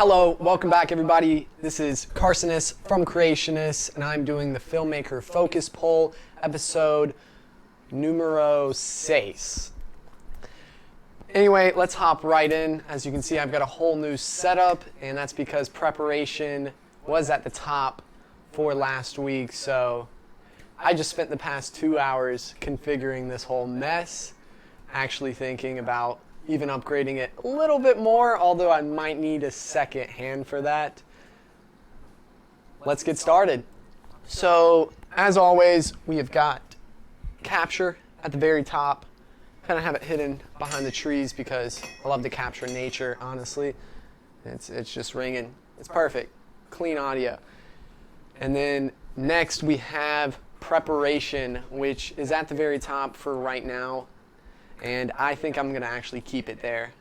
Hello, welcome back everybody. This is Carsonus from Creationists, and I'm doing the Filmmaker Focus Poll, episode numero 6. Anyway, let's hop right in. As you can see, I've got a whole new setup, and that's because preparation was at the top for last week, so I just spent the past 2 hours configuring this whole mess, actually thinking about even upgrading it a little bit more, although I might need a second hand for that. Let's get started. So, as always, we have got capture at the very top. Kind of have it hidden behind the trees because I love to capture nature, honestly. It's just ringing. It's perfect. Clean audio. And then next we have preparation, which is at the very top for right now. And I think I'm going to actually keep it there.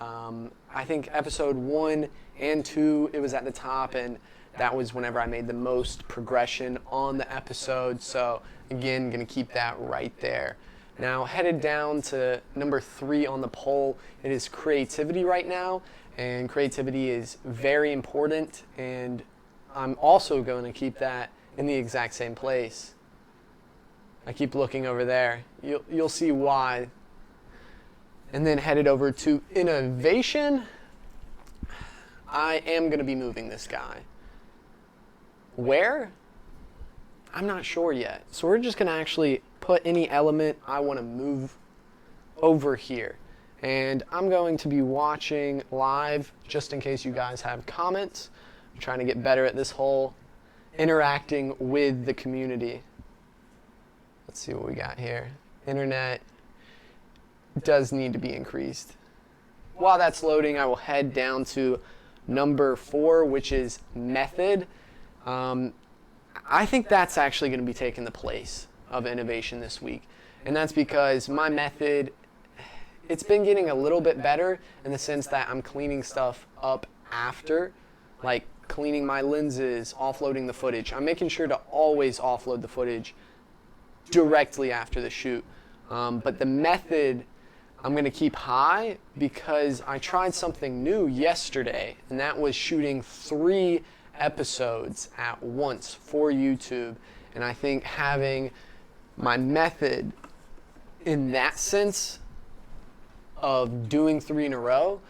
I think episode 1 and 2, it was at the top, and that was whenever I made the most progression on the episode. So again, going to keep that right there. Now, headed down to number 3 on the poll, it is creativity right now. And creativity is very important, and I'm also going to keep that in the exact same place. I keep looking over there. You'll see why. And then headed over to innovation. I am going to be moving this guy. Where? I'm not sure yet. So we're just going to actually put any element I want to move over here. And I'm going to be watching live just in case you guys have comments. I'm trying to get better at this whole interacting with the community. Let's see what we got here. Internet does need to be increased. While that's loading, I will head down to number 4, which is method. I think that's actually going to be taking the place of innovation this week. And that's because my method, it's been getting a little bit better in the sense that I'm cleaning stuff up after, like cleaning my lenses, offloading the footage. I'm making sure to always offload the footage directly after the shoot. But the method I'm going to keep high because I tried something new yesterday, and that was shooting 3 episodes at once for YouTube. And I think having my method in that sense of doing 3 in a row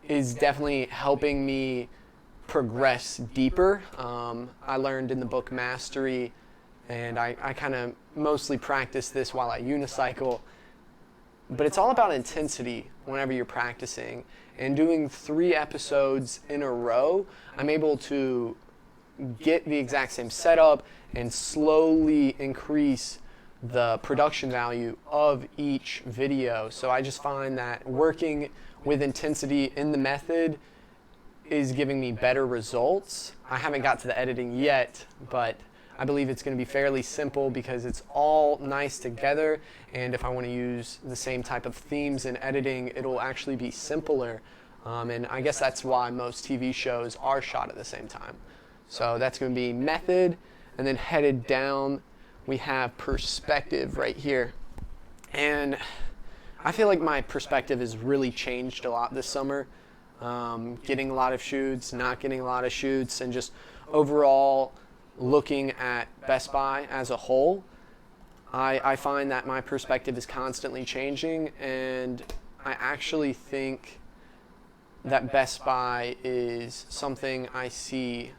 is definitely helping me progress deeper. I learned in the book Mastery, and I kind of mostly practice this while I unicycle. But it's all about intensity whenever you're practicing. And doing 3 episodes in a row, I'm able to get the exact same setup and slowly increase the production value of each video. So I just find that working with intensity in the method is giving me better results. I haven't got to the editing yet, but I believe it's going to be fairly simple because it's all nice together, and if I want to use the same type of themes in editing, it'll actually be simpler. And I guess that's why most TV shows are shot at the same time. So that's going to be method, and then headed down, we have perspective right here. And I feel like my perspective has really changed a lot this summer. Getting a lot of shoots, not getting a lot of shoots, and just overall looking at Best Buy as a whole, I find that my perspective is constantly changing, and I actually think that Best Buy is something I see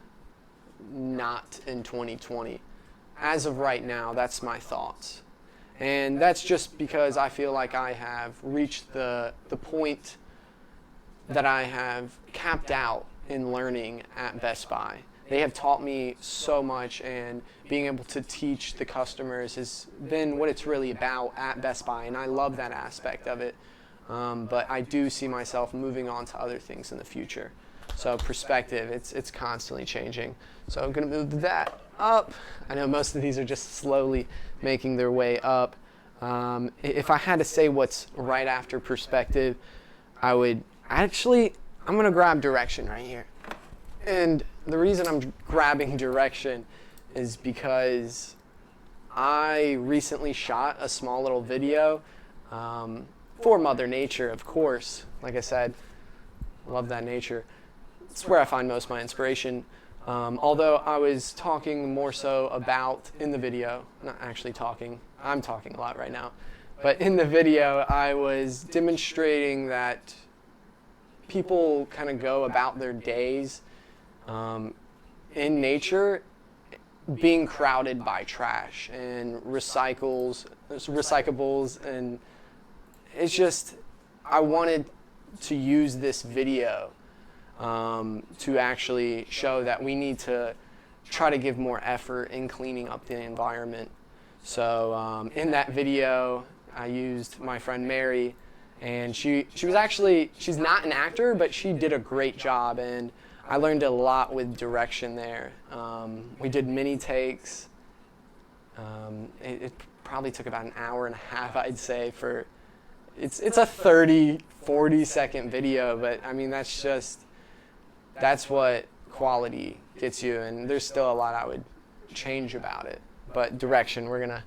not in 2020. As of right now, that's my thoughts. And that's just because I feel like I have reached the point that I have capped out in learning at Best Buy. They have taught me so much, and being able to teach the customers has been what it's really about at Best Buy, and I love that aspect of it. But I do see myself moving on to other things in the future. So perspective, it's constantly changing. So I'm going to move that up. I know most of these are just slowly making their way up. If I had to say what's right after perspective, I'm going to grab direction right here. And the reason I'm grabbing direction is because I recently shot a small little video for Mother Nature, of course. Like I said, love that nature. it's where I find most of my inspiration. Although I was talking more so about in the video, not actually talking, I'm talking a lot right now, but in the video I was demonstrating that people kind of go about their days in nature being crowded by trash and recyclables, and it's just, I wanted to use this video to actually show that we need to try to give more effort in cleaning up the environment. So in that video, I used my friend Mary, and she was actually, she's not an actor, but she did a great job, and I learned a lot with direction there. We did mini takes. It probably took about an hour and a half, I'd say, for, it's a 30, 40-second video, but I mean, that's what quality gets you, and there's still a lot I would change about it. But direction, we're gonna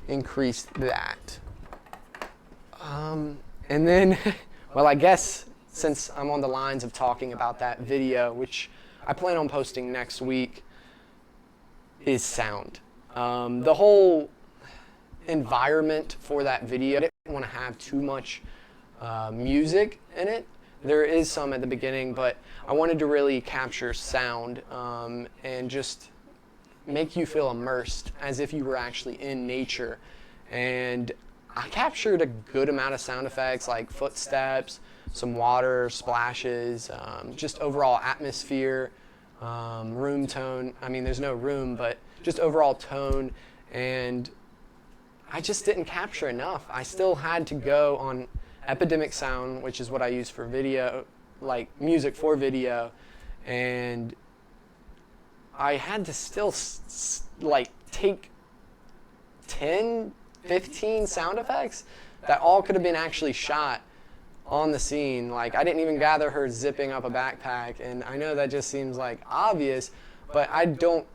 increase that. And then, well, I guess since I'm on the lines of talking about that video, which I plan on posting next week, is sound. The whole environment for that video, I didn't want to have too much music in it. There is some at the beginning, but I wanted to really capture sound and just make you feel immersed as if you were actually in nature. And I captured a good amount of sound effects like footsteps, some water splashes, just overall atmosphere, room tone. I mean, there's no room, but just overall tone. And I just didn't capture enough. I still had to go on epidemic sound, which is what I use for video, like music for video, and I had to still like take 10, 15 sound effects that all could have been actually shot on the scene. Like, I didn't even gather her zipping up a backpack, and I know that just seems like obvious, but I don't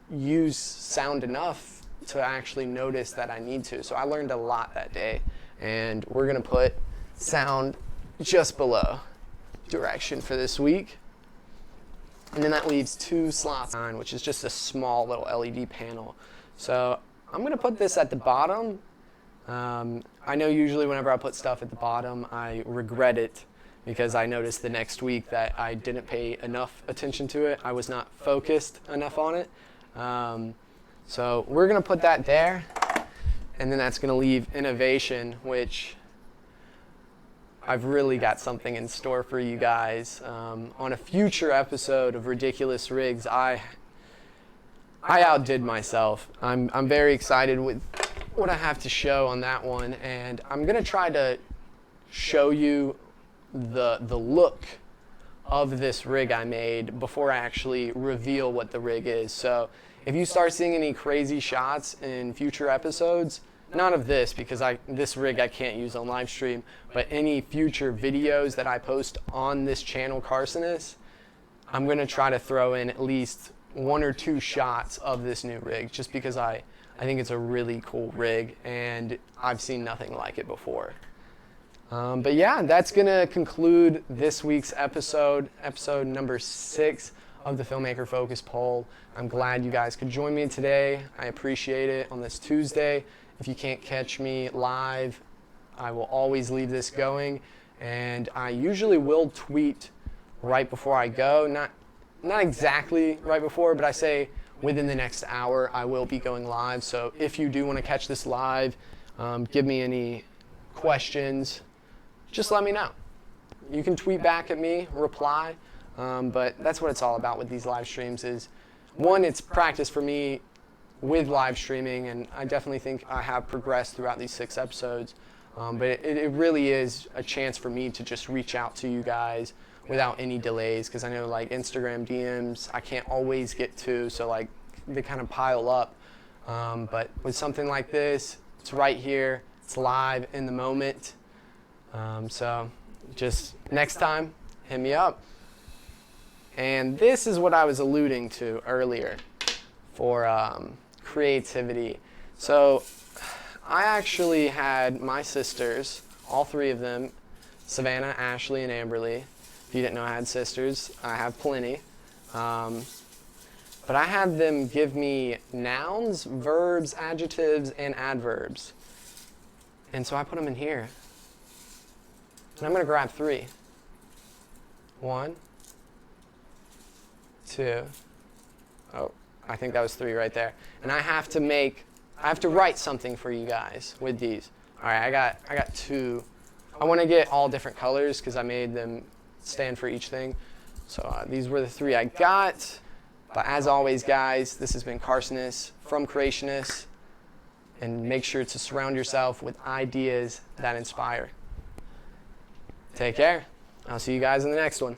use sound enough to actually notice that I need to. So I learned a lot that day, and we're gonna put sound just below direction for this week. And then that leaves 2 slots on, which is just a small little LED panel. So I'm gonna put this at the bottom. I know usually whenever I put stuff at the bottom, I regret it because I noticed the next week that I didn't pay enough attention to it. I was not focused enough on it. So we're gonna put that there, and then that's gonna leave innovation, which I've really got something in store for you guys. On a future episode of Ridiculous Rigs, I outdid myself. I'm very excited with what I have to show on that one, and I'm gonna try to show you the look of this rig I made before I actually reveal what the rig is. So if you start seeing any crazy shots in future episodes, none of this, because this rig I can't use on live stream, but any future videos that I post on this channel, Carsonus, I'm gonna try to throw in at least 1 or 2 shots of this new rig, just because I think it's a really cool rig, and I've seen nothing like it before. But yeah, that's gonna conclude this week's episode number 6 of the Filmmaker Focus Poll. I'm glad you guys could join me today. I appreciate it on this Tuesday. If you can't catch me live, I will always leave this going, and I usually will tweet right before I go. Not exactly right before, but I say within the next hour I will be going live. So if you do want to catch this live, give me any questions, just let me know. You can tweet back at me, reply, but that's what it's all about with these live streams is, one, it's practice for me with live streaming, and I definitely think I have progressed throughout these 6 episodes, but it really is a chance for me to just reach out to you guys without any delays, because I know like Instagram DMs I can't always get to, so like they kind of pile up, but with something like this, it's right here, it's live in the moment, so just next time, hit me up. And this is what I was alluding to earlier for creativity. So I actually had my sisters, all 3 of them, Savannah, Ashley, and Amberly, If you didn't know I had sisters, I have plenty. But I have them give me nouns, verbs, adjectives, and adverbs. And so I put them in here. And I'm going to grab 3. 1, 2. Oh, I think that was 3 right there. And I have to write something for you guys with these. All right, I got 2. I want to get all different colors because I made them stand for each thing. So these were the 3 I got. But as always, guys, this has been Carsonus from Creationist. And make sure to surround yourself with ideas that inspire. Take care. I'll see you guys in the next one.